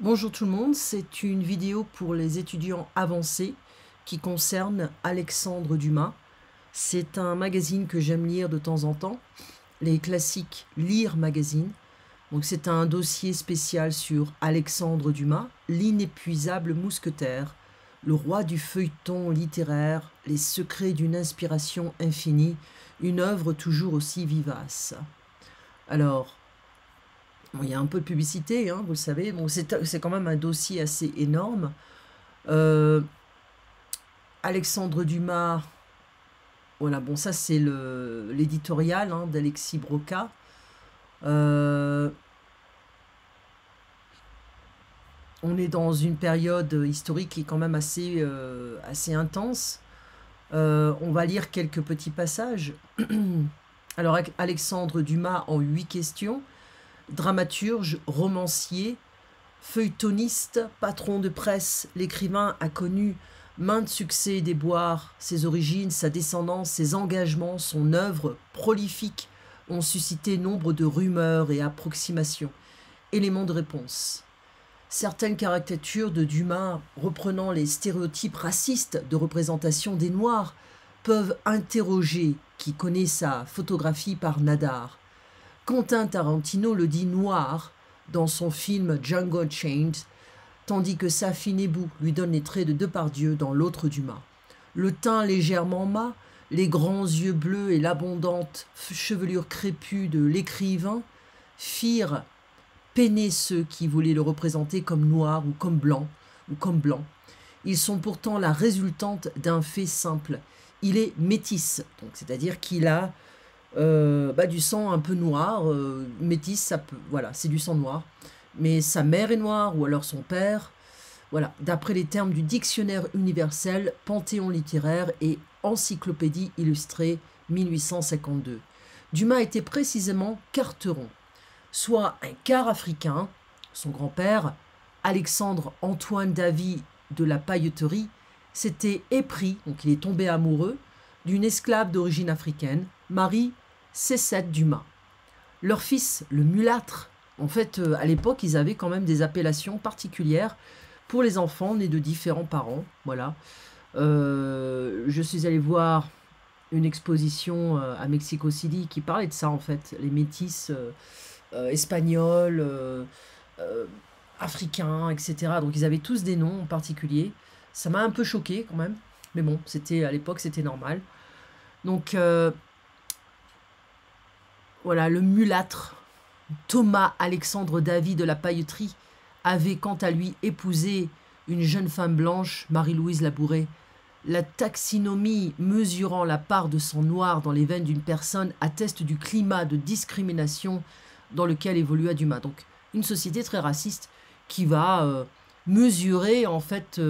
Bonjour tout le monde, c'est une vidéo pour les étudiants avancés qui concerne Alexandre Dumas. C'est un magazine que j'aime lire de temps en temps, les classiques Lire Magazine. Donc c'est un dossier spécial sur Alexandre Dumas, l'inépuisable mousquetaire, le roi du feuilleton littéraire, les secrets d'une inspiration infinie, une œuvre toujours aussi vivace. Alors, bon, il y a un peu de publicité, hein, vous le savez. Bon, c'est quand même un dossier assez énorme. Alexandre Dumas, voilà, bon, ça c'est l'éditorial hein, d'Alexis Broca. On est dans une période historique qui est quand même assez intense. On va lire quelques petits passages. Alors, Alexandre Dumas en 8 questions. Dramaturge, romancier, feuilletoniste, patron de presse, l'écrivain a connu maintes succès et déboires. Ses origines, sa descendance, ses engagements, son œuvre prolifique ont suscité nombre de rumeurs et approximations. Éléments de réponse. Certaines caricatures de Dumas, reprenant les stéréotypes racistes de représentation des Noirs, peuvent interroger qui connaît sa photographie par Nadar. Quentin Tarantino le dit noir dans son film Django Unchained, tandis que Safin Ebou lui donne les traits de Depardieu dans L'autre Dumas. Le teint légèrement mat, les grands yeux bleus et l'abondante chevelure crépue de l'écrivain firent peiner ceux qui voulaient le représenter comme noir ou comme blanc. Ils sont pourtant la résultante d'un fait simple. Il est métis, c'est-à-dire qu'il a du sang un peu noir, métis, ça peut, voilà, c'est du sang noir. Mais sa mère est noire, ou alors son père. Voilà, d'après les termes du dictionnaire universel, Panthéon littéraire et Encyclopédie illustrée 1852. Dumas était précisément carteron, soit un quart africain. Son grand-père, Alexandre Antoine Davy de la Pailletterie, s'était épris, donc il est tombé amoureux, d'une esclave d'origine africaine, Marie Cécette Dumas. Leur fils, le mulâtre, en fait, à l'époque, ils avaient quand même des appellations particulières pour les enfants nés de différents parents. Voilà. Je suis allée voir une exposition à Mexico City qui parlait de ça, en fait. Les métis espagnols, africains, etc. Donc, ils avaient tous des noms en particulier. Ça m'a un peu choqué quand même. Mais bon, à l'époque, c'était normal. Donc, voilà, le mulâtre, Thomas Alexandre Davy de la Pailletterie, avait quant à lui épousé une jeune femme blanche, Marie-Louise Labouré. La taxinomie mesurant la part de sang noir dans les veines d'une personne atteste du climat de discrimination dans lequel évolua Dumas. Donc, une société très raciste qui va mesurer en fait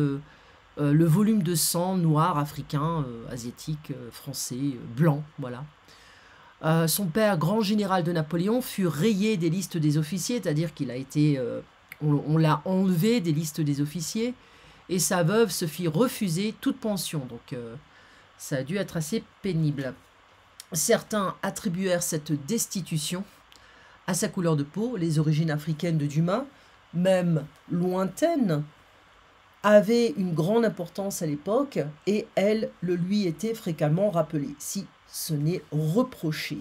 le volume de sang noir, africain, asiatique, français, blanc, voilà. Son père, grand général de Napoléon, fut rayé des listes des officiers, c'est-à-dire qu'il a été, on l'a enlevé des listes des officiers, et sa veuve se fit refuser toute pension. Donc, ça a dû être assez pénible. Certains attribuèrent cette destitution à sa couleur de peau. Les origines africaines de Dumas, même lointaines, avaient une grande importance à l'époque, et elle le lui était fréquemment rappelée. Si ce n'est reproché.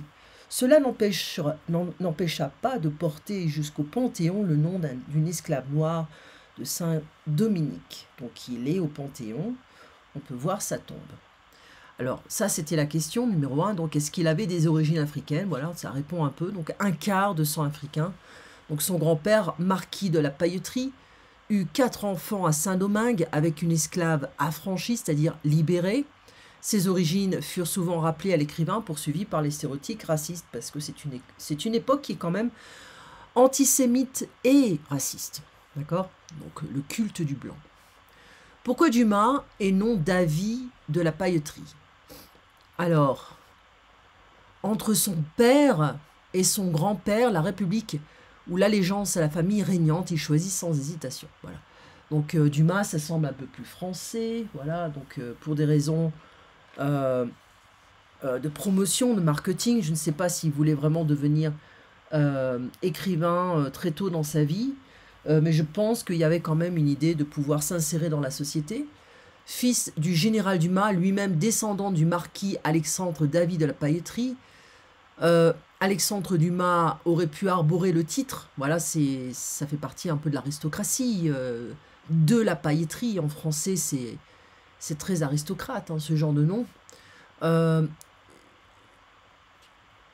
Cela n'empêcha pas de porter jusqu'au Panthéon le nom d'une esclave noire de Saint Dominique. Donc il est au Panthéon, on peut voir sa tombe. Alors ça c'était la question numéro 1, donc est-ce qu'il avait des origines africaines? Voilà, ça répond un peu, donc un quart de sang africain. Donc son grand-père, marquis de la Pailletterie, eut 4 enfants à Saint-Domingue avec une esclave affranchie, c'est-à-dire libérée. Ses origines furent souvent rappelées à l'écrivain, poursuivi par les stéréotypes racistes, parce que c'est une époque qui est quand même antisémite et raciste. D'accord? Donc le culte du blanc. Pourquoi Dumas et non Davy de la Pailletterie? Alors, entre son père et son grand-père, la République ou l'allégeance à la famille régnante, il choisit sans hésitation. Voilà. Donc Dumas, ça semble un peu plus français, voilà, donc pour des raisons de promotion, de marketing. Je ne sais pas s'il voulait vraiment devenir écrivain très tôt dans sa vie. mais je pense qu'il y avait quand même une idée de pouvoir s'insérer dans la société. Fils du général Dumas, lui-même descendant du marquis Alexandre David de la Pailletterie, Alexandre Dumas aurait pu arborer le titre. Voilà, ça fait partie un peu de l'aristocratie. De la Pailletterie, en français, c'est très aristocrate, hein, ce genre de nom.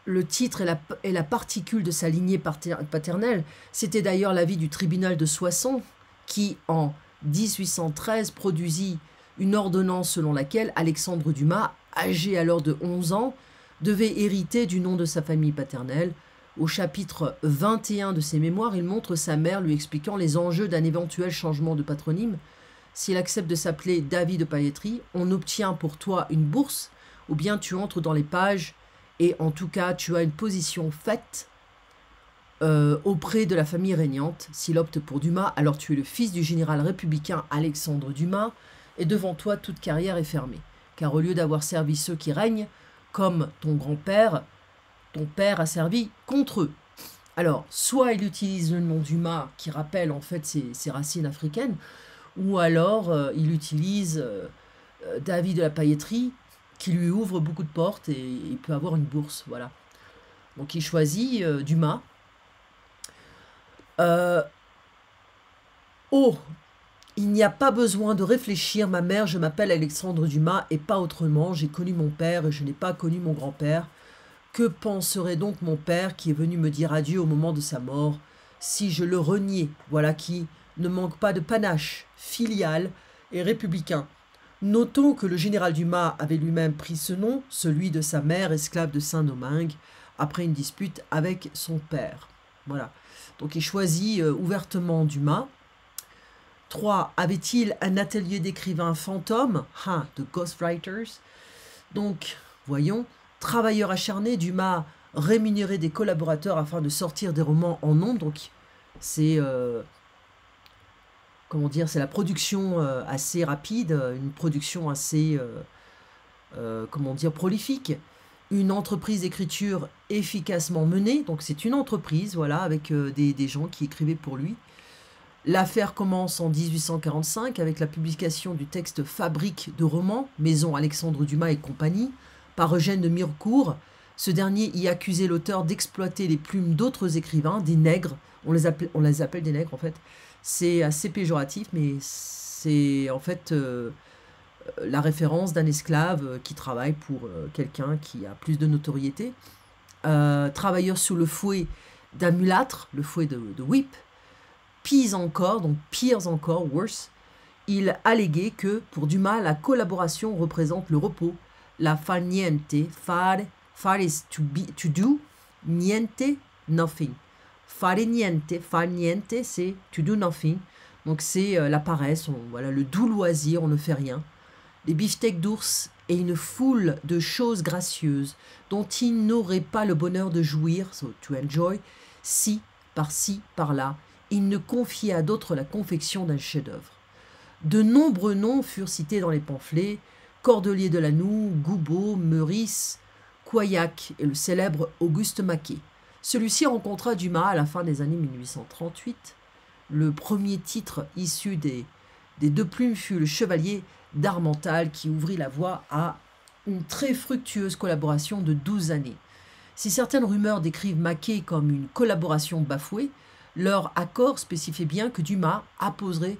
Le titre est la particule de sa lignée paternelle. C'était d'ailleurs l'avis du tribunal de Soissons qui, en 1813, produisit une ordonnance selon laquelle Alexandre Dumas, âgé alors de 11 ans, devait hériter du nom de sa famille paternelle. Au chapitre 21 de ses mémoires, il montre sa mère lui expliquant les enjeux d'un éventuel changement de patronyme. S'il accepte de s'appeler David de Pailletterie, on obtient pour toi une bourse, ou bien tu entres dans les pages, et en tout cas tu as une position faite auprès de la famille régnante. S'il opte pour Dumas, alors tu es le fils du général républicain Alexandre Dumas, et devant toi toute carrière est fermée. Car au lieu d'avoir servi ceux qui règnent, comme ton grand-père, ton père a servi contre eux. Alors, soit il utilise le nom Dumas, qui rappelle en fait ses racines africaines, ou alors il utilise David de la Pailletterie, qui lui ouvre beaucoup de portes et il peut avoir une bourse, voilà. Donc il choisit Dumas. Oh, il n'y a pas besoin de réfléchir, ma mère, je m'appelle Alexandre Dumas et pas autrement, j'ai connu mon père et je n'ai pas connu mon grand-père. Que penserait donc mon père qui est venu me dire adieu au moment de sa mort, si je le reniais, voilà qui ne manque pas de panache, filial et républicain. Notons que le général Dumas avait lui-même pris ce nom, celui de sa mère, esclave de Saint-Domingue, après une dispute avec son père. Voilà. Donc il choisit ouvertement Dumas. 3. Avait-il un atelier d'écrivains fantômes, de ghostwriters? Donc, voyons, travailleur acharné, Dumas rémunérait des collaborateurs afin de sortir des romans en nombre. Donc, c'est comment dire, c'est la production assez rapide, une production assez comment dire, prolifique, une entreprise d'écriture efficacement menée. Donc, c'est une entreprise, voilà, avec des gens qui écrivaient pour lui. L'affaire commence en 1845 avec la publication du texte Fabrique de romans, Maison Alexandre Dumas et compagnie, par Eugène de Mirecourt. Ce dernier y accusait l'auteur d'exploiter les plumes d'autres écrivains, des nègres. On les appelle des nègres en fait. C'est assez péjoratif, mais c'est en fait la référence d'un esclave qui travaille pour quelqu'un qui a plus de notoriété. Travailleur sous le fouet d'un mulâtre, le fouet de whip. Pire encore, worse, il alléguait que, pour Dumas, la collaboration représente le repos. La far niente, far is to do, niente, nothing. Fare niente, c'est to do nothing. Donc c'est la paresse, voilà, le doux loisir, on ne fait rien. Les beefsteaks d'ours et une foule de choses gracieuses dont il n'aurait pas le bonheur de jouir, so to enjoy, si, par-ci, par-là, il ne confiait à d'autres la confection d'un chef-d'œuvre. De nombreux noms furent cités dans les pamphlets, Cordelier de Lanoux, Goubeau, Meurice, Coyac et le célèbre Auguste Maquet. Celui-ci rencontra Dumas à la fin des années 1838. Le premier titre issu des deux plumes fut Le Chevalier d'Harmental qui ouvrit la voie à une très fructueuse collaboration de 12 années. Si certaines rumeurs décrivent Maquet comme une collaboration bafouée, leur accord spécifiait bien que Dumas apposerait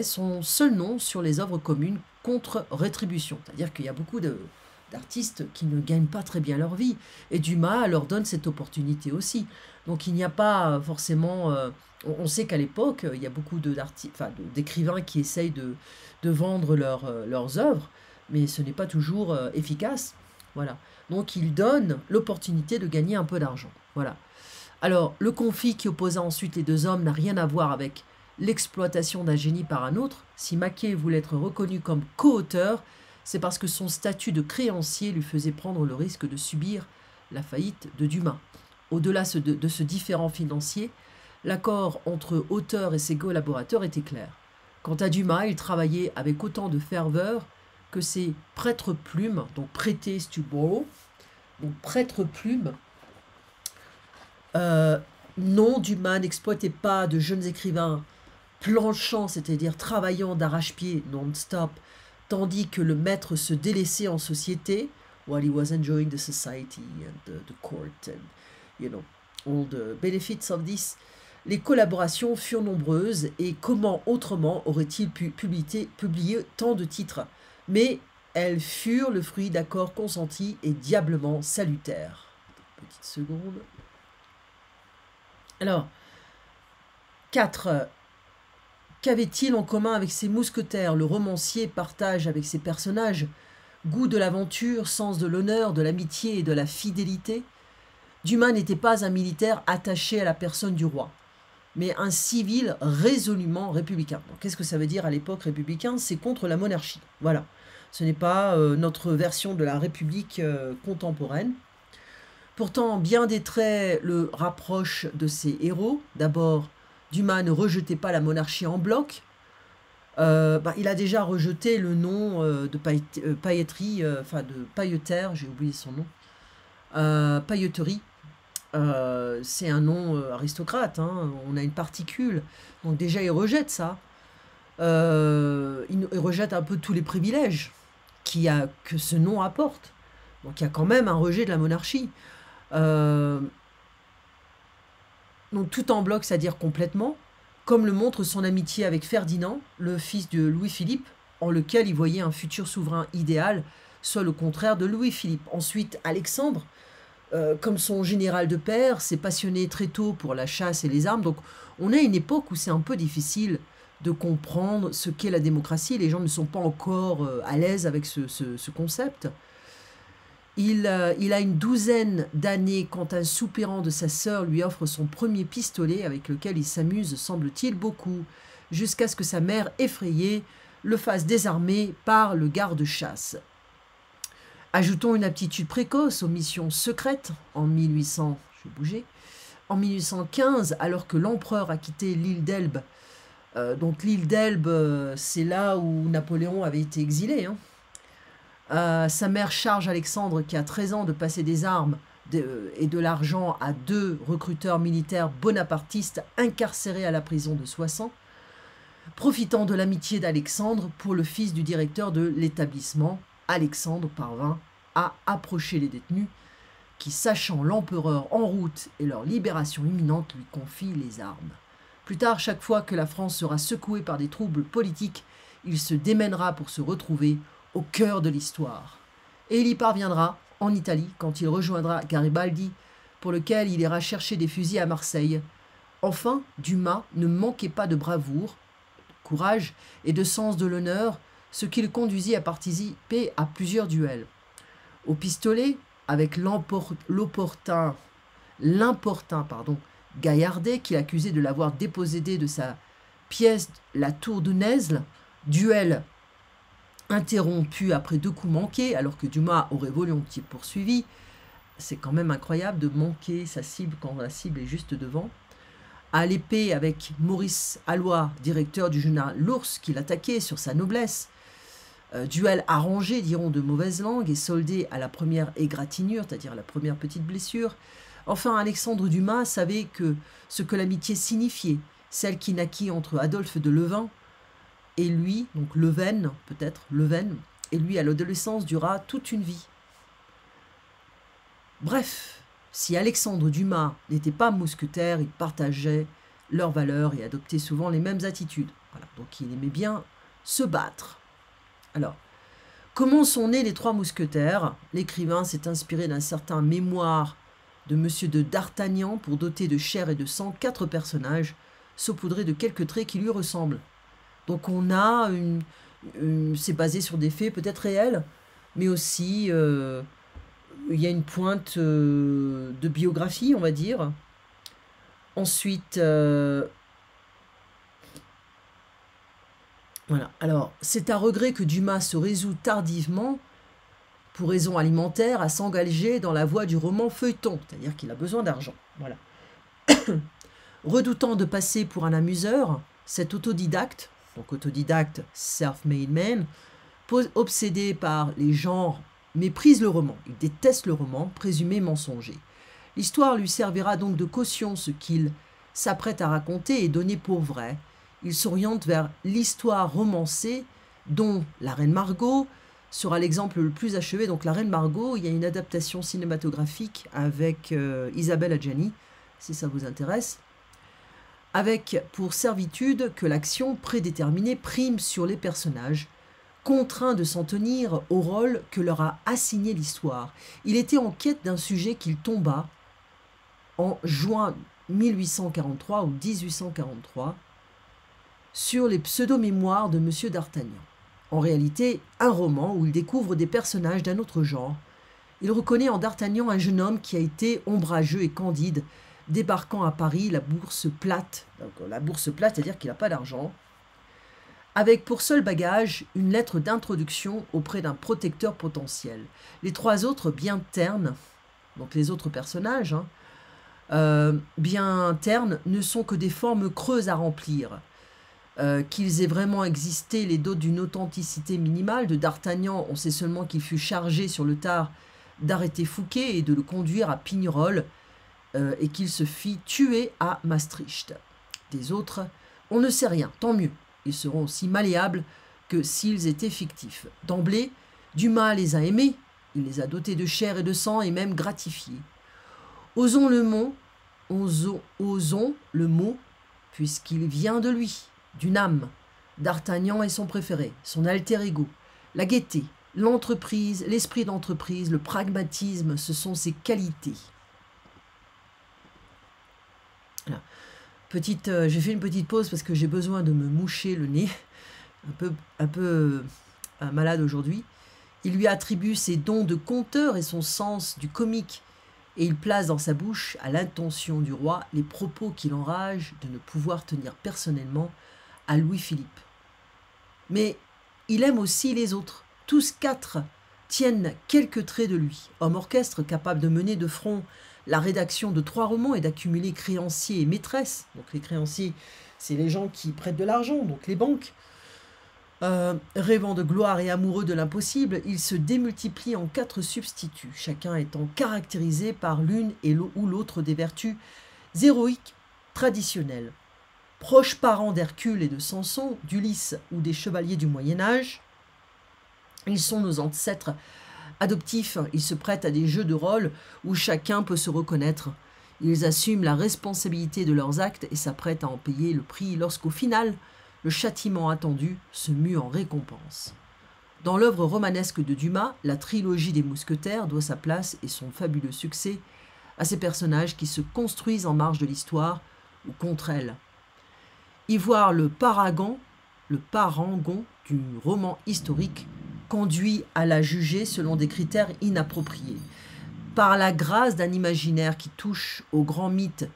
son seul nom sur les œuvres communes contre rétribution. C'est-à-dire qu'il y a beaucoup d'artistes qui ne gagnent pas très bien leur vie. Et Dumas leur donne cette opportunité aussi. Donc il n'y a pas forcément... on sait qu'à l'époque, il y a beaucoup d'écrivains qui essayent de vendre leurs œuvres, mais ce n'est pas toujours efficace. Voilà. Donc il donne l'opportunité de gagner un peu d'argent. Voilà. Alors, le conflit qui opposa ensuite les deux hommes n'a rien à voir avec l'exploitation d'un génie par un autre. Si Maquet voulait être reconnu comme co-auteur, c'est parce que son statut de créancier lui faisait prendre le risque de subir la faillite de Dumas. Au-delà de ce différend financier, l'accord entre auteur et ses collaborateurs était clair. Quant à Dumas, il travaillait avec autant de ferveur que ses prêtres-plumes, donc prêter to borrow, donc prêtres-plumes, Non, Dumas n'exploitait pas de jeunes écrivains planchant, c'est-à-dire travaillant d'arrache-pied non-stop, tandis que le maître se délaissait en société, while he was enjoying the society and the court and, you know, all the benefits of this. Les collaborations furent nombreuses et comment autrement aurait-il pu publier tant de titres? Mais elles furent le fruit d'accords consentis et diablement salutaires. Petite seconde. Alors, 4. Qu'avait-il en commun avec ses mousquetaires? Le romancier partage avec ses personnages goût de l'aventure, sens de l'honneur, de l'amitié et de la fidélité. Dumas n'était pas un militaire attaché à la personne du roi, mais un civil résolument républicain. Qu'est-ce que ça veut dire à l'époque républicain? C'est contre la monarchie. Voilà. Ce n'est pas notre version de la République contemporaine. Pourtant, bien des traits le rapprochent de ses héros. D'abord, Dumas ne rejetait pas la monarchie en bloc. Il a déjà rejeté le nom de pailletterie, enfin de pailleter, j'ai oublié son nom. Pailletterie, c'est un nom aristocrate, hein, on a une particule. Donc déjà, il rejette ça. Il rejette un peu tous les privilèges que ce nom apporte. Donc il y a quand même un rejet de la monarchie. Donc tout en bloc, c'est-à-dire complètement, comme le montre son amitié avec Ferdinand, le fils de Louis-Philippe, en lequel il voyait un futur souverain idéal, soit le contraire de Louis-Philippe. Ensuite, Alexandre, comme son général de père, s'est passionné très tôt pour la chasse et les armes. Donc on a une époque où c'est un peu difficile de comprendre ce qu'est la démocratie. Les gens ne sont pas encore à l'aise avec ce concept. Il a une douzaine d'années quand un soupirant de sa sœur lui offre son premier pistolet avec lequel il s'amuse, semble-t-il, beaucoup, jusqu'à ce que sa mère, effrayée, le fasse désarmer par le garde-chasse. Ajoutons une aptitude précoce aux missions secrètes en 1815, alors que l'empereur a quitté l'île d'Elbe. Donc l'île d'Elbe, c'est là où Napoléon avait été exilé, hein. Sa mère charge Alexandre, qui a 13 ans, de passer des armes et de l'argent à 2 recruteurs militaires bonapartistes incarcérés à la prison de Soissons, profitant de l'amitié d'Alexandre pour le fils du directeur de l'établissement. Alexandre parvint à approcher les détenus qui, sachant l'empereur en route et leur libération imminente, lui confient les armes. Plus tard, chaque fois que la France sera secouée par des troubles politiques, il se démènera pour se retrouver au cœur de l'histoire. Et il y parviendra en Italie quand il rejoindra Garibaldi, pour lequel il ira chercher des fusils à Marseille. Enfin, Dumas ne manquait pas de bravoure, de courage et de sens de l'honneur, ce qui le conduisit à participer à plusieurs duels. Au pistolet, avec l'importun Gaillardet, qu'il accusait de l'avoir dépossédé de sa pièce La Tour de Nesle, duel interrompu après 2 coups manqués, alors que Dumas aurait volontiers poursuivi. C'est quand même incroyable de manquer sa cible quand la cible est juste devant. À l'épée avec Maurice Alloy, directeur du journal L'Ours, qui l'attaquait sur sa noblesse. Duel arrangé, diront de mauvaise langue, et soldé à la première égratignure, c'est-à-dire la première petite blessure. Enfin, Alexandre Dumas savait ce que l'amitié signifiait, celle qui naquit entre Adolphe de Levin et lui, donc Leven, peut-être, Leven, et lui à l'adolescence dura toute une vie. Bref, si Alexandre Dumas n'était pas mousquetaire, il partageait leurs valeurs et adoptait souvent les mêmes attitudes. Voilà, donc il aimait bien se battre. Alors, comment sont nés les 3 mousquetaires? L'écrivain s'est inspiré d'un certain mémoire de Monsieur de D'Artagnan pour doter de chair et de sang 4 personnages, saupoudrés de quelques traits qui lui ressemblent. Donc on a c'est basé sur des faits peut-être réels, mais aussi il y a une pointe de biographie, on va dire. Ensuite, voilà. Alors, c'est à regret que Dumas se résout tardivement, pour raison alimentaire, à s'engager dans la voie du roman feuilleton, c'est-à-dire qu'il a besoin d'argent. Voilà. Redoutant de passer pour un amuseur, cet autodidacte, donc autodidacte, self-made man, obsédé par les genres, méprise le roman. Il déteste le roman, présumé mensonger. L'histoire lui servira donc de caution. Ce qu'il s'apprête à raconter est donné pour vrai. Il s'oriente vers l'histoire romancée dont La Reine Margot sera l'exemple le plus achevé. Donc La Reine Margot, il y a une adaptation cinématographique avec Isabelle Adjani, si ça vous intéresse, avec pour servitude que l'action prédéterminée prime sur les personnages, contraints de s'en tenir au rôle que leur a assigné l'histoire. Il était en quête d'un sujet qu'il tomba en juin 1843 ou 1843 sur les pseudo-mémoires de M. d'Artagnan. En réalité, un roman où il découvre des personnages d'un autre genre. Il reconnaît en d'Artagnan un jeune homme qui a été ombrageux et candide, débarquant à Paris, la bourse plate. Donc, la bourse plate, c'est-à-dire qu'il n'a pas d'argent, avec pour seul bagage une lettre d'introduction auprès d'un protecteur potentiel. Les trois autres, bien ternes, donc les autres personnages, bien ternes, ne sont que des formes creuses à remplir. Qu'ils aient vraiment existé, les dotes d'une authenticité minimale. De d'Artagnan, on sait seulement qu'il fut chargé sur le tard d'arrêter Fouquet et de le conduire à Pignerol, et qu'il se fit tuer à Maastricht. Des autres, on ne sait rien, tant mieux. Ils seront aussi malléables que s'ils étaient fictifs. D'emblée, Dumas les a aimés, il les a dotés de chair et de sang et même gratifiés. Osons le mot, puisqu'il vient de lui, d'une âme. D'Artagnan est son préféré, son alter ego. La gaieté, l'entreprise, l'esprit d'entreprise, le pragmatisme, ce sont ses qualités. Voilà. J'ai fait une petite pause parce que j'ai besoin de me moucher le nez, un peu malade aujourd'hui. Il lui attribue ses dons de conteur et son sens du comique, et il place dans sa bouche, à l'intention du roi, les propos qui l'enragent de ne pouvoir tenir personnellement à Louis-Philippe. Mais il aime aussi les autres. Tous quatre tiennent quelques traits de lui. Homme orchestre capable de mener de front la rédaction de 3 romans et d'accumuler créanciers et maîtresses. Donc les créanciers, c'est les gens qui prêtent de l'argent, donc les banques. Rêvant de gloire et amoureux de l'impossible, il se démultiplie en 4 substituts, chacun étant caractérisé par l'une ou l'autre des vertus héroïques traditionnelles. Proches parents d'Hercule et de Samson, d'Ulysse ou des chevaliers du Moyen-Âge, ils sont nos ancêtres adoptifs. Ils se prêtent à des jeux de rôle où chacun peut se reconnaître. Ils assument la responsabilité de leurs actes et s'apprêtent à en payer le prix lorsqu'au final, le châtiment attendu se mue en récompense. Dans l'œuvre romanesque de Dumas, la trilogie des Mousquetaires doit sa place et son fabuleux succès à ces personnages qui se construisent en marge de l'histoire ou contre elle. Y voir le parangon du roman historique conduit à la juger selon des critères inappropriés, par la grâce d'un imaginaire qui touche au grand mythe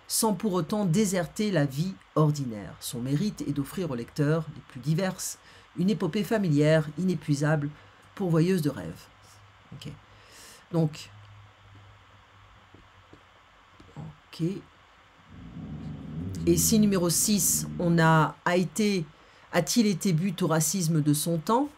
sans pour autant déserter la vie ordinaire. Son mérite est d'offrir aux lecteurs les plus diverses une épopée familière, inépuisable, pourvoyeuse de rêves. Okay. Donc, ok. Et si numéro 6, a-t-il été but au racisme de son temps,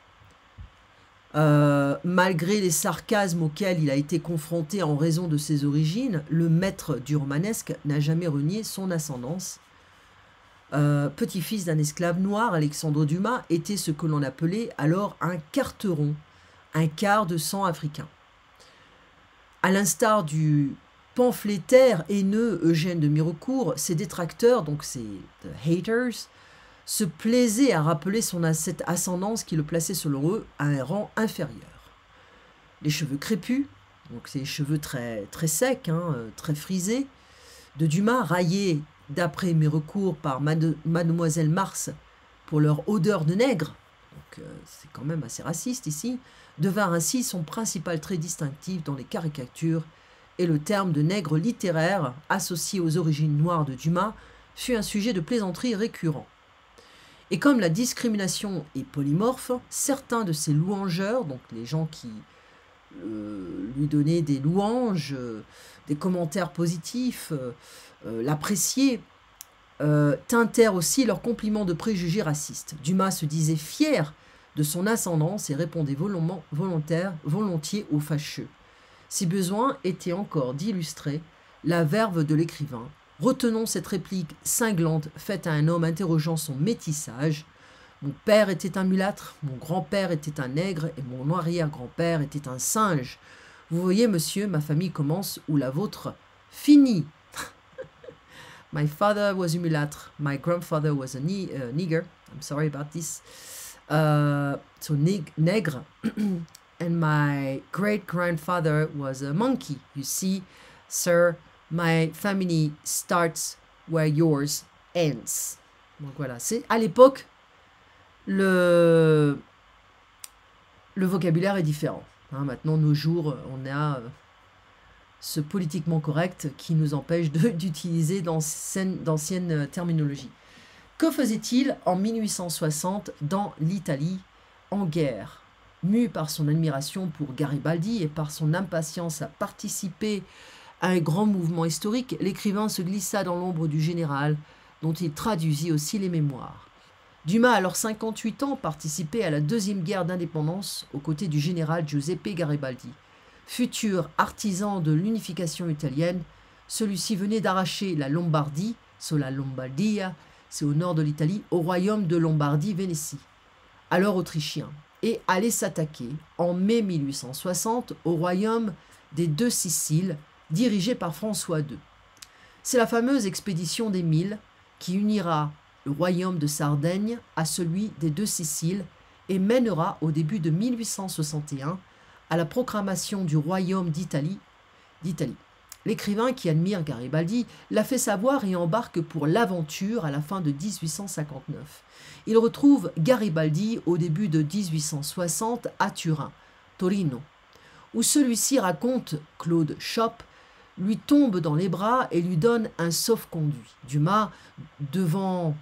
malgré les sarcasmes auxquels il a été confronté en raison de ses origines, le maître du romanesque n'a jamais renié son ascendance. Petit-fils d'un esclave noir, Alexandre Dumas était ce que l'on appelait alors un carteron, un quart de sang africain. À l'instar du pamphlétaire haineux Eugène de Mirecourt, ses détracteurs, donc ses haters, se plaisaient à rappeler cette ascendance qui le plaçait selon eux à un rang inférieur. Les cheveux crépus, donc ces cheveux très, très secs, très frisés, de Dumas, raillés d'après Mirecourt par Mademoiselle Mars pour leur odeur de nègre, donc c'est quand même assez raciste ici, devinrent ainsi son principal trait distinctif dans les caricatures, et le terme de nègre littéraire, associé aux origines noires de Dumas, fut un sujet de plaisanterie récurrent. Et comme la discrimination est polymorphe, certains de ces louangeurs, donc les gens qui lui donnaient des louanges, des commentaires positifs, l'appréciaient, teintèrent aussi leurs compliments de préjugés racistes. Dumas se disait fier de son ascendance et répondait volontiers aux fâcheux. Si besoin était encore d'illustrer la verve de l'écrivain. Retenons cette réplique cinglante faite à un homme interrogeant son métissage. Mon père était un mulâtre, mon grand-père était un nègre et mon arrière-grand-père était un singe. Vous voyez, monsieur, ma famille commence où la vôtre finit. My father was a mulâtre. My grandfather was a nigger. I'm sorry about this. So nègre. And my great-grandfather was a monkey. You see, sir, my family starts where yours ends. Donc voilà, c'est à l'époque, le vocabulaire est différent. Hein, maintenant, nos jours, on a ce politiquement correct qui nous empêche d'utiliser d'anciennes terminologies. Que faisait-il en 1860 dans l'Italie en guerre? Mu par son admiration pour Garibaldi et par son impatience à participer à un grand mouvement historique, l'écrivain se glissa dans l'ombre du général, dont il traduisit aussi les mémoires. Dumas, alors 58 ans, participait à la deuxième guerre d'indépendance aux côtés du général Giuseppe Garibaldi. Futur artisan de l'unification italienne, celui-ci venait d'arracher la Lombardie, sur la Lombardia, c'est au nord de l'Italie, au royaume de Lombardie-Vénétie, alors autrichien, et allait s'attaquer en mai 1860 au royaume des Deux Siciles, dirigé par François II. C'est la fameuse expédition des Mille qui unira le royaume de Sardaigne à celui des Deux Siciles et mènera au début de 1861 à la proclamation du royaume d'Italie. L'écrivain qui admire Garibaldi l'a fait savoir et embarque pour l'aventure à la fin de 1859. Il retrouve Garibaldi au début de 1860 à Turin, Torino, où celui-ci raconte Claude Chope, lui tombe dans les bras et lui donne un sauf-conduit. Dumas, devant...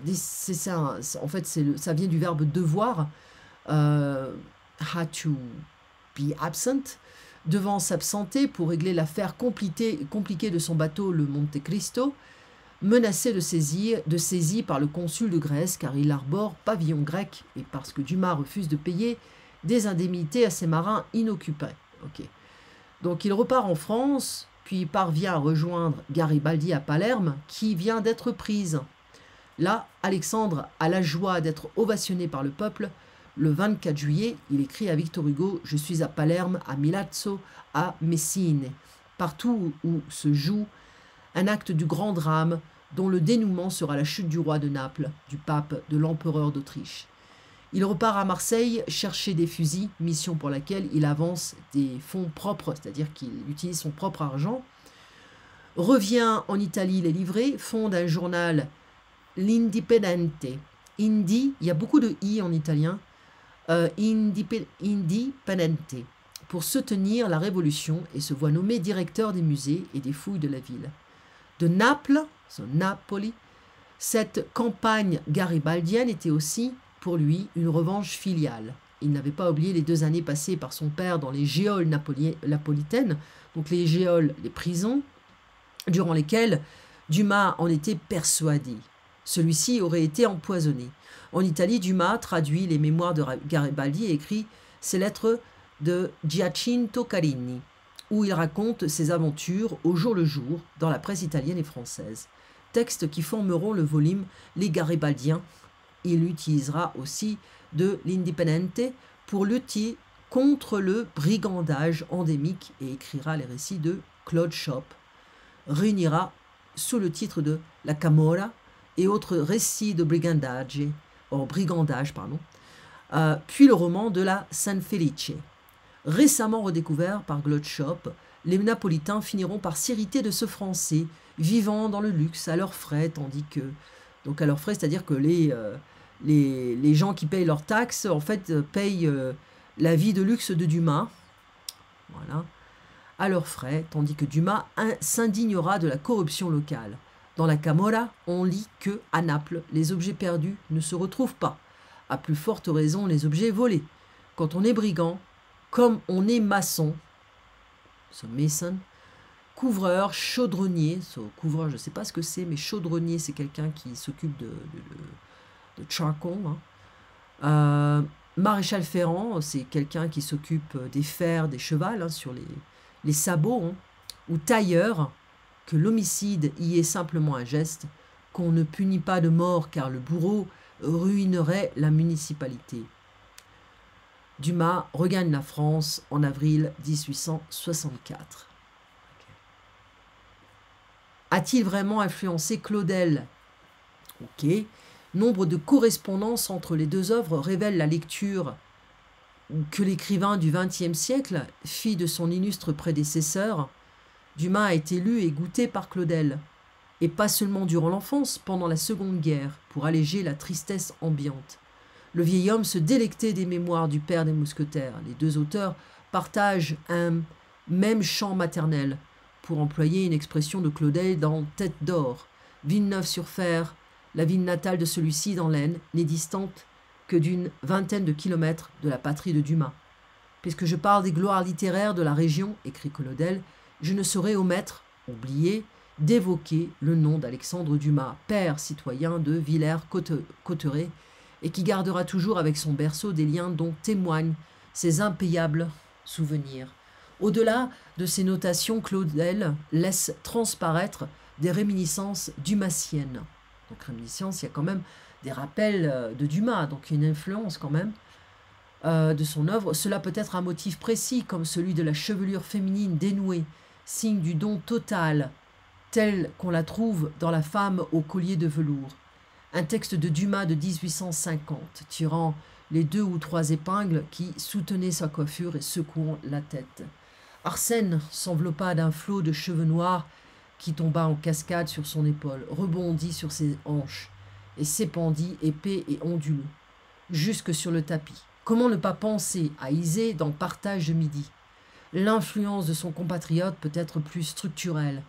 en fait, ça vient du verbe devoir, had to be absent, devant s'absenter pour régler l'affaire compliquée de son bateau, le Monte Cristo, menacé de saisie par le consul de Grèce car il arbore pavillon grec et parce que Dumas refuse de payer des indemnités à ses marins inoccupés. Okay. Donc il repart en France, puis parvient à rejoindre Garibaldi à Palerme, qui vient d'être prise. Là, Alexandre a la joie d'être ovationné par le peuple. Le 24 juillet, il écrit à Victor Hugo « Je suis à Palerme, à Milazzo, à Messine », partout où se joue un acte du grand drame dont le dénouement sera la chute du roi de Naples, du pape, de l'empereur d'Autriche. Il repart à Marseille chercher des fusils, mission pour laquelle il avance des fonds propres, c'est-à-dire qu'il utilise son propre argent, revient en Italie les livrer, fonde un journal, l'Indipendente. Indi, il y a beaucoup de i en italien, Indipendente, pour soutenir la Révolution et se voit nommé directeur des musées et des fouilles de la ville. De Naples, Napoli, cette campagne garibaldienne était aussi pour lui une revanche filiale. Il n'avait pas oublié les 2 années passées par son père dans les geôles napolitaines, donc les geôles, les prisons, durant lesquelles Dumas en était persuadé. Celui-ci aurait été empoisonné. En Italie, Dumas traduit les mémoires de Garibaldi et écrit ses lettres de Giacinto Carini, où il raconte ses aventures au jour le jour dans la presse italienne et française. Textes qui formeront le volume Les Garibaldiens. Il utilisera aussi de l'Indipendente pour lutter contre le brigandage endémique et écrira les récits de Claude Chope. Réunira sous le titre de La Camorra et autres récits de brigandage, puis le roman de la San Felice. Récemment redécouvert par Claude Chope, les Napolitains finiront par s'irriter de ce Français, vivant dans le luxe à leurs frais, tandis que... Donc à leurs frais, c'est-à-dire que les gens qui payent leurs taxes, en fait, payent la vie de luxe de Dumas, voilà, à leurs frais, tandis que Dumas s'indignera de la corruption locale. Dans la Camorra, on lit que, à Naples, les objets perdus ne se retrouvent pas. À plus forte raison, les objets volés. Quand on est brigand, comme on est maçon, so mason, couvreur, chaudronnier, couvreur, je ne sais pas ce que c'est, mais chaudronnier, c'est quelqu'un qui s'occupe de charcoal. Hein. Maréchal ferrant, c'est quelqu'un qui s'occupe des fers, des chevals, hein, sur les sabots. Hein. ou tailleur, que l'homicide y est simplement un geste, qu'on ne punit pas de mort car le bourreau ruinerait la municipalité. Dumas regagne la France en avril 1864. A-t-il vraiment influencé Claudel? Ok. Nombre de correspondances entre les deux œuvres révèlent la lecture que l'écrivain du XXe siècle fit de son illustre prédécesseur. Dumas a été lu et goûté par Claudel, et pas seulement durant l'enfance, pendant la Seconde Guerre, pour alléger la tristesse ambiante. Le vieil homme se délectait des mémoires du père des mousquetaires. Les deux auteurs partagent un même champ maternel, pour employer une expression de Claudel dans Tête d'or. Villeneuve-sur-Fer, la ville natale de celui-ci dans l'Aisne, n'est distante que d'une vingtaine de kilomètres de la patrie de Dumas. Puisque je parle des gloires littéraires de la région, écrit Claudel, je ne saurais omettre, oublier, d'évoquer le nom d'Alexandre Dumas, père citoyen de Villers-Cotterêts, et qui gardera toujours avec son berceau des liens dont témoignent ses impayables souvenirs. Au-delà de ces notations, Claudel laisse transparaître des réminiscences dumassiennes. Donc réminiscences, il y a quand même des rappels de Dumas, donc une influence quand même de son œuvre. Cela peut être un motif précis, comme celui de la chevelure féminine dénouée, signe du don total, telle qu'on la trouve dans La femme au collier de velours. Un texte de Dumas de 1850, tirant les 2 ou 3 épingles qui soutenaient sa coiffure et secouant la tête. Arsène s'enveloppa d'un flot de cheveux noirs qui tomba en cascade sur son épaule, rebondit sur ses hanches et s'épandit épais et onduleux, jusque sur le tapis. Comment ne pas penser à Isée dans Partage de midi? L'influence de son compatriote peut être plus structurelle.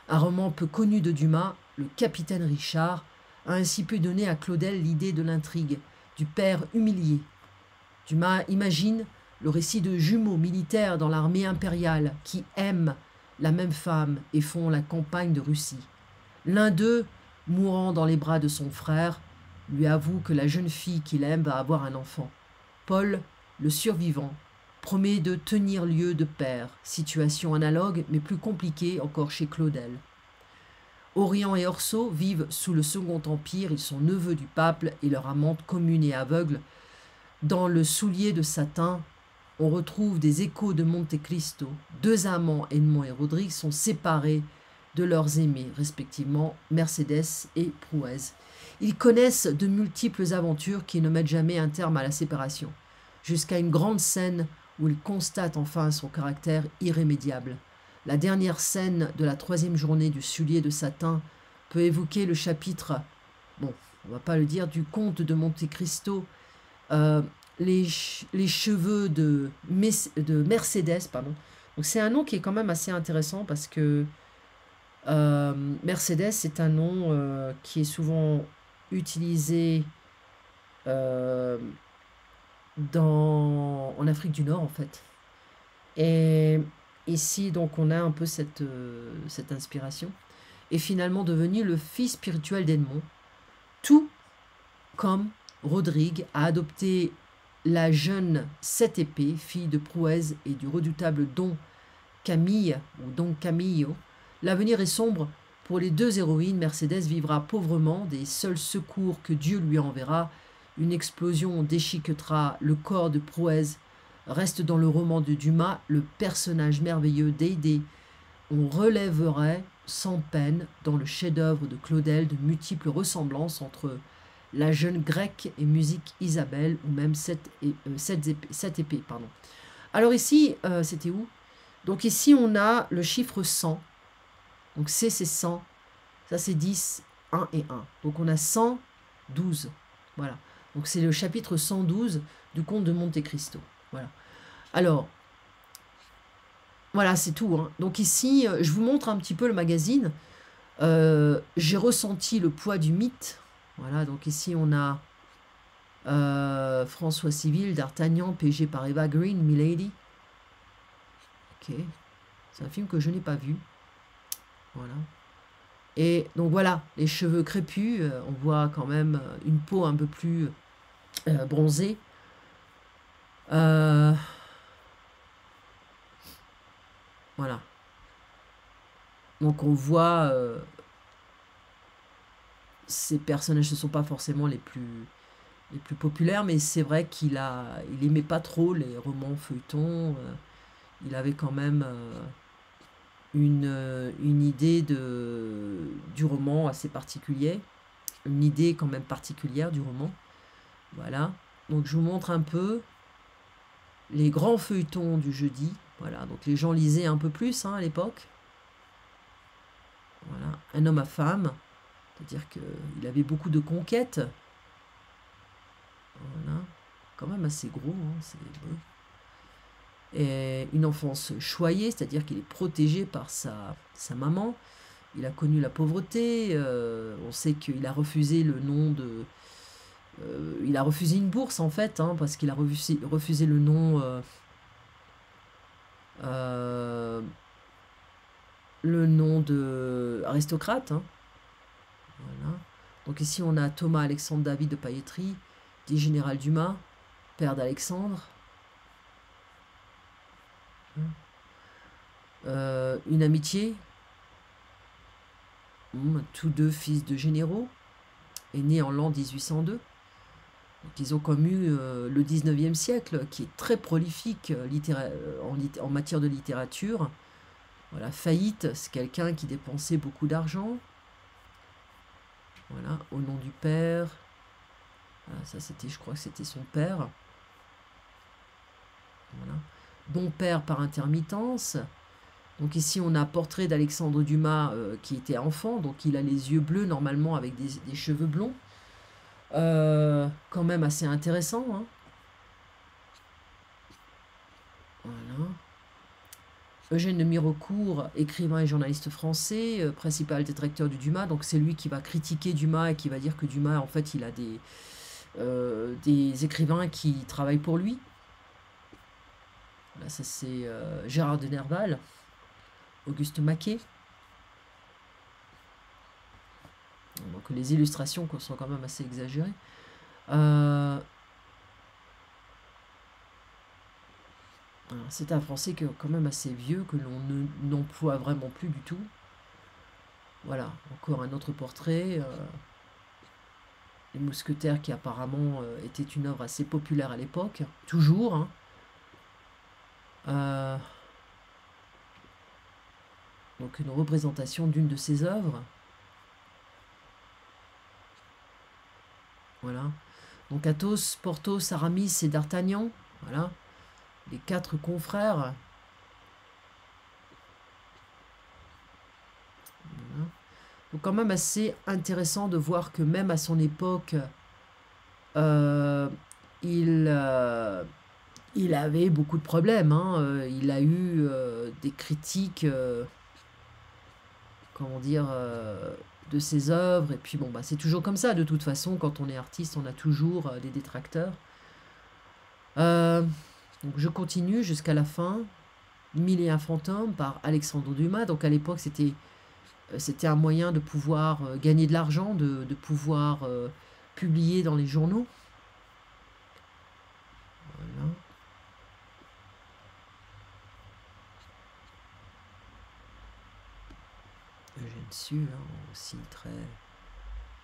Un roman peu connu de Dumas, Le Capitaine Richard, a ainsi pu donner à Claudel l'idée de l'intrigue, du père humilié. Dumas imagine le récit de jumeaux militaires dans l'armée impériale qui aiment la même femme et font la campagne de Russie. L'un d'eux, mourant dans les bras de son frère, lui avoue que la jeune fille qu'il aime va avoir un enfant. Paul, le survivant, promet de tenir lieu de père, situation analogue mais plus compliquée encore chez Claudel. Orient et Orso vivent sous le Second Empire, ils sont neveux du pape et leur amante commune et aveugle. Dans Le Soulier de satin, on retrouve des échos de Monte Cristo. Deux amants, Edmond et Rodrigue, sont séparés de leurs aimés, respectivement Mercédès et Prouez. Ils connaissent de multiples aventures qui ne mettent jamais un terme à la séparation, jusqu'à une grande scène où ils constatent enfin son caractère irrémédiable. La dernière scène de la 3e journée du Soulier de satin peut évoquer le chapitre, bon, on ne va pas le dire, du comte de Monte Cristo, les cheveux de Mercédès, pardon. Donc c'est un nom qui est quand même assez intéressant parce que Mercédès, c'est un nom qui est souvent utilisé en Afrique du Nord, en fait. Et ici, donc, on a un peu cette inspiration. Et finalement devenu le fils spirituel d'Edmond, tout comme Rodrigue a adopté la jeune Sept Épées, fille de Prouez et du redoutable Don Camille, ou Don Camillo. L'avenir est sombre pour les deux héroïnes. Mercédès vivra pauvrement des seuls secours que Dieu lui enverra. Une explosion déchiquetera le corps de Prouez. Reste dans le roman de Dumas le personnage merveilleux d'Haydée. On relèverait sans peine dans le chef-d'œuvre de Claudel de multiples ressemblances entre la jeune grecque et musique Isabelle, ou même Sept épées. Pardon. Alors ici, c'était où? Donc ici, on a le chiffre 100. Donc C, c'est 100. Ça, c'est 10, 1 et 1. Donc on a 112. Voilà. Donc c'est le chapitre 112 du Comte de Monte Cristo. Voilà. Alors, voilà, c'est tout. Hein. Donc ici, je vous montre un petit peu le magazine. J'ai ressenti le poids du mythe. Voilà, donc ici on a François Civil, D'Artagnan, PG par Eva Green, Milady. Ok, c'est un film que je n'ai pas vu. Voilà. Et donc voilà, les cheveux crépus, on voit quand même une peau un peu plus bronzée. Voilà. Donc on voit, ces personnages ne sont pas forcément les plus populaires, mais c'est vrai il aimait pas trop les romans feuilletons. Il avait quand même une idée du roman assez particulier, une idée quand même particulière du roman. Voilà. Donc je vous montre un peu les grands feuilletons du jeudi. Voilà. Donc les gens lisaient un peu plus à l'époque. Voilà. Un homme à femme. C'est-à-dire qu'il avait beaucoup de conquêtes. Voilà. Quand même assez gros. C'est beau. Et une enfance choyée, c'est-à-dire qu'il est protégé par sa maman. Il a connu la pauvreté. On sait qu'il a refusé le nom de... il a refusé une bourse en fait, parce qu'il a refusé le nom... le nom de aristocrate. Voilà. Donc ici on a Thomas Alexandre David de Pailletry, dit Général Dumas, père d'Alexandre. Une amitié. Tous deux fils de généraux, est né en l'an 1802. Donc ils ont connu le 19e siècle, qui est très prolifique en matière de littérature. Voilà, faillite, c'est quelqu'un qui dépensait beaucoup d'argent. Voilà, au nom du père. Voilà, ça c'était, je crois que c'était son père. Voilà. Bon père par intermittence. Donc ici on a un portrait d'Alexandre Dumas qui était enfant, donc il a les yeux bleus normalement avec des cheveux blonds. Quand même assez intéressant. Voilà. Eugène de Mirecourt, écrivain et journaliste français, principal détracteur du Dumas. Donc c'est lui qui va critiquer Dumas et qui va dire que Dumas, en fait, il a des écrivains qui travaillent pour lui. Là, ça c'est Gérard de Nerval, Auguste Maquet. Donc les illustrations sont quand même assez exagérées. C'est un français qui est quand même assez vieux, que l'on n'emploie vraiment plus du tout. Voilà, encore un autre portrait. Les Mousquetaires, qui apparemment était une œuvre assez populaire à l'époque, toujours. Donc une représentation d'une de ses œuvres. Voilà. Donc Athos, Porthos, Aramis et D'Artagnan. Voilà. Les 4 confrères. Voilà. Donc quand même assez intéressant de voir que même à son époque, il avait beaucoup de problèmes. Il a eu des critiques, comment dire, de ses œuvres. Et puis bon, c'est toujours comme ça. De toute façon, quand on est artiste, on a toujours des détracteurs. Donc je continue jusqu'à la fin. 1001 fantômes par Alexandre Dumas. Donc à l'époque, c'était un moyen de pouvoir gagner de l'argent, de pouvoir publier dans les journaux. Voilà. Eugène Sue, aussi très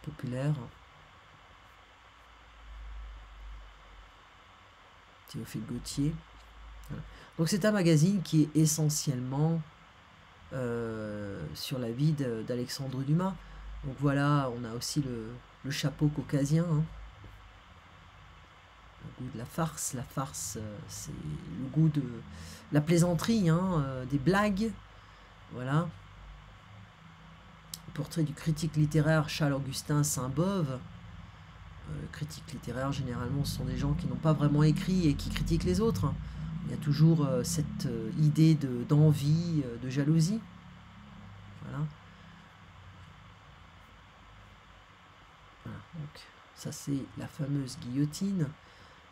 populaire. Théophile Gautier. Voilà. Donc c'est un magazine qui est essentiellement sur la vie d'Alexandre Dumas. Donc voilà, on a aussi le chapeau caucasien. Le goût de la farce. La farce, c'est le goût de la plaisanterie, des blagues. Voilà. Le portrait du critique littéraire Charles-Augustin Sainte-Beuve. Critiques littéraires, généralement, ce sont des gens qui n'ont pas vraiment écrit et qui critiquent les autres. Il y a toujours cette idée d'envie, de jalousie. Voilà. Voilà. Donc, ça, c'est la fameuse guillotine.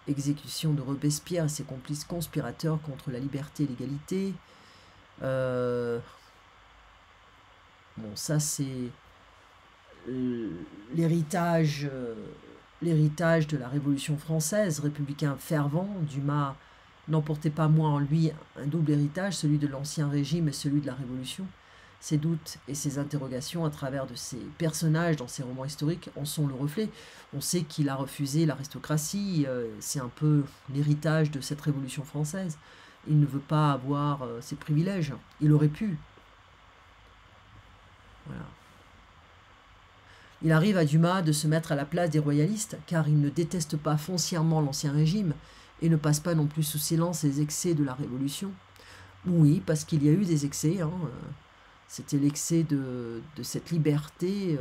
Exécution de Robespierre et ses complices conspirateurs contre la liberté et l'égalité. Bon, ça, c'est l'héritage de la Révolution française, républicain fervent. Dumas n'emportait pas moins en lui un double héritage, celui de l'Ancien Régime et celui de la Révolution. Ses doutes et ses interrogations à travers de ses personnages dans ses romans historiques en sont le reflet. On sait qu'il a refusé l'aristocratie, c'est un peu l'héritage de cette Révolution française. Il ne veut pas avoir ses privilèges. Il aurait pu. Voilà. Il arrive à Dumas de se mettre à la place des royalistes, car il ne déteste pas foncièrement l'Ancien Régime et ne passe pas non plus sous silence les excès de la Révolution. Oui, parce qu'il y a eu des excès. C'était l'excès de cette liberté.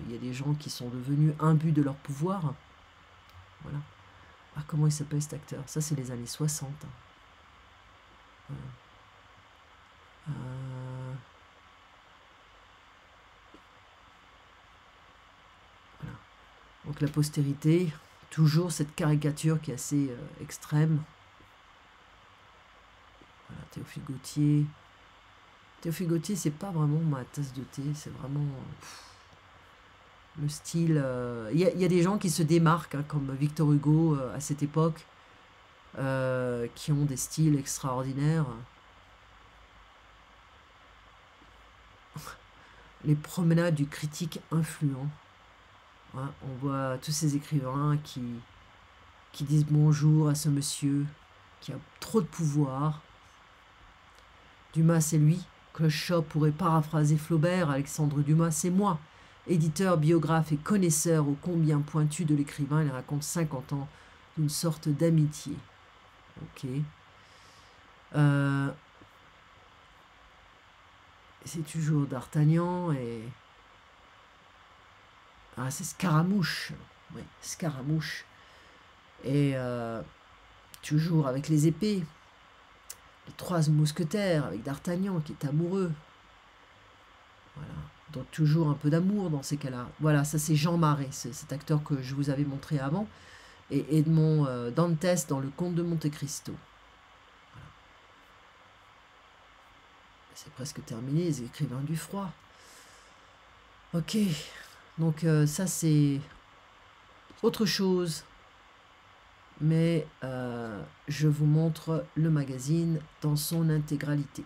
Il y a des gens qui sont devenus imbus de leur pouvoir. Voilà. Ah, comment il s'appelle cet acteur? Ça, c'est les années 60. Voilà. Voilà. Donc la postérité, toujours cette caricature qui est assez extrême. Voilà, Théophile Gautier. Théophile Gautier, c'est pas vraiment ma tasse de thé, c'est vraiment le style. Il y a des gens qui se démarquent, hein, comme Victor Hugo à cette époque, qui ont des styles extraordinaires. Les promenades du critique influent. Hein, on voit tous ces écrivains qui disent bonjour à ce monsieur qui a trop de pouvoir. Dumas, c'est lui. Clochot pourrait paraphraser Flaubert, Alexandre Dumas, c'est moi. Éditeur, biographe et connaisseur ô combien pointu de l'écrivain, il raconte 50 ans d'une sorte d'amitié. Ok. C'est toujours D'Artagnan et... Ah, c'est Scaramouche. Oui, Scaramouche. Et toujours avec les épées. Les trois mousquetaires avec D'Artagnan qui est amoureux. Voilà. Donc toujours un peu d'amour dans ces cas-là. Voilà, ça c'est Jean Marais, cet acteur que je vous avais montré avant. Et Edmond Dantès dans Le Comte de Monte Cristo. Voilà. C'est presque terminé, les écrivains du froid. Ok, donc ça c'est autre chose. Mais je vous montre le magazine dans son intégralité.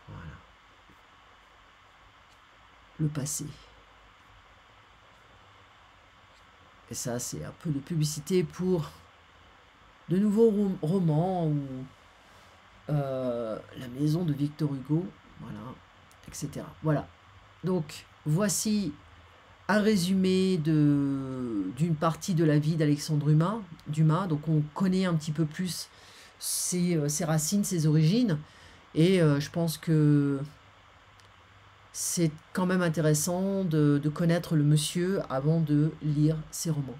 Voilà. Le passé. Et ça, c'est un peu de publicité pour de nouveaux romans ou la maison de Victor Hugo, voilà, etc. Voilà. Donc, voici un résumé d'une partie de la vie d'Alexandre Dumas. Donc, on connaît un petit peu plus ses racines, ses origines. Et je pense que c'est quand même intéressant de connaître le monsieur avant de lire ses romans.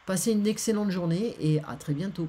Passez une excellente journée et à très bientôt.